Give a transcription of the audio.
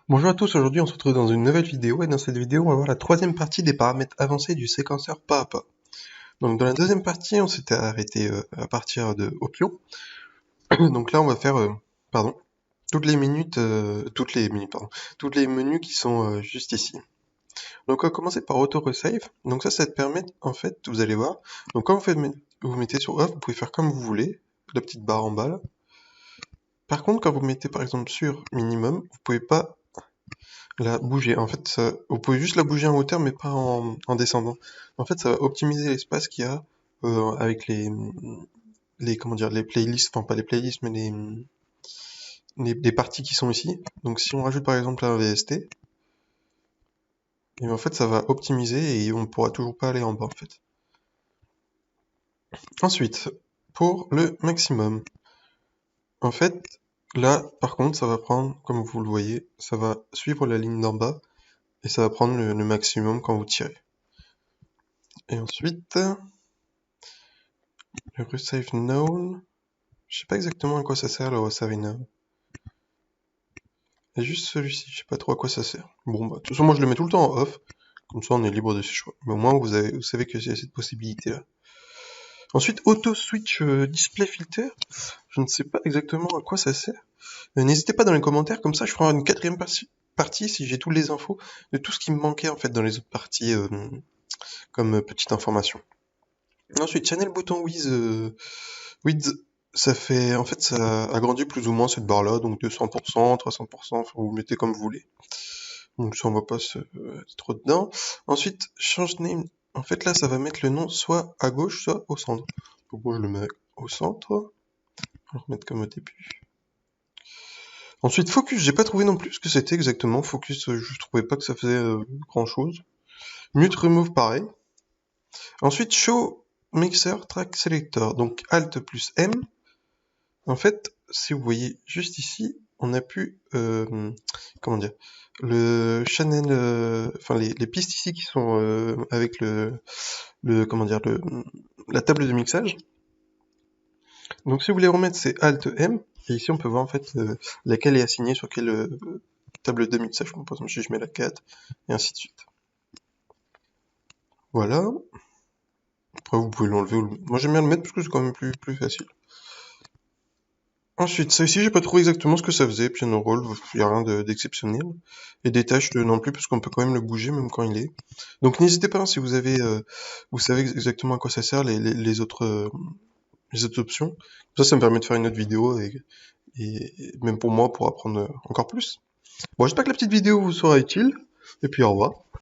Bonjour à tous, aujourd'hui on se retrouve dans une nouvelle vidéo et dans cette vidéo on va voir la troisième partie des paramètres avancés du séquenceur pas à pas. Donc dans la deuxième partie on s'était arrêté à partir de Opio. Donc là on va faire pardon, toutes les menus qui sont juste ici. Donc on va commencer par auto resave. Donc ça te permet en fait, vous allez voir. Donc quand vous mettez sur off, vous pouvez faire comme vous voulez, la petite barre en bas là. Par contre quand vous mettez par exemple sur minimum, vous pouvez pas la bouger. En fait, vous pouvez juste la bouger en hauteur, mais pas en descendant. En fait, ça va optimiser l'espace qu'il y a avec comment dire, les playlists, enfin pas les playlists, mais les parties qui sont ici. Donc, si on rajoute par exemple un VST, et en fait, ça va optimiser et on ne pourra toujours pas aller en bas en fait. Ensuite, pour le maximum, en fait, là, par contre, ça va prendre, comme vous le voyez, ça va suivre la ligne d'en bas et ça va prendre le maximum quand vous tirez. Et ensuite, le resave known, je sais pas exactement à quoi ça sert le resave now. Et juste celui-ci, je sais pas trop à quoi ça sert. Bon bah, de toute façon moi je le mets tout le temps en off, comme ça on est libre de ses choix. Mais au moins vous savez que j'ai cette possibilité là. Ensuite, auto switch display filter, je ne sais pas exactement à quoi ça sert. N'hésitez pas dans les commentaires, comme ça je ferai une quatrième partie si j'ai toutes les infos de tout ce qui me manquait en fait dans les autres parties comme petite information. Ensuite, channel bouton width, ça fait, en fait, ça agrandit plus ou moins cette barre-là, donc 200%, 300%, enfin, vous mettez comme vous voulez. Donc ça, on va pas se trop dedans. Ensuite, change name. En fait, là, ça va mettre le nom soit à gauche, soit au centre. Donc moi, je le mets au centre. On va le remettre comme au début. Ensuite, focus. J'ai pas trouvé non plus ce que c'était exactement. Focus, je trouvais pas que ça faisait grand-chose. Mute remove, pareil. Ensuite, show mixer track selector. Donc Alt plus M. En fait, si vous voyez juste ici, on a pu, comment dire, le channel, enfin les pistes ici qui sont avec comment dire, la table de mixage. Donc si vous voulez remettre, c'est Alt M, et ici on peut voir en fait laquelle est assignée sur quelle table de mixage. Par exemple, si je mets la 4, et ainsi de suite. Voilà. Après, vous pouvez l'enlever. Moi j'aime bien le mettre parce que c'est quand même plus facile. Ensuite, ça ici, j'ai pas trouvé exactement ce que ça faisait, piano roll, il n'y a rien d'exceptionnel. Et des tâches non plus, parce qu'on peut quand même le bouger même quand il est. Donc n'hésitez pas, hein, si vous avez, vous savez exactement à quoi ça sert, les autres options. Ça me permet de faire une autre vidéo, et même pour moi, pour apprendre encore plus. Bon, j'espère que la petite vidéo vous sera utile, et puis au revoir.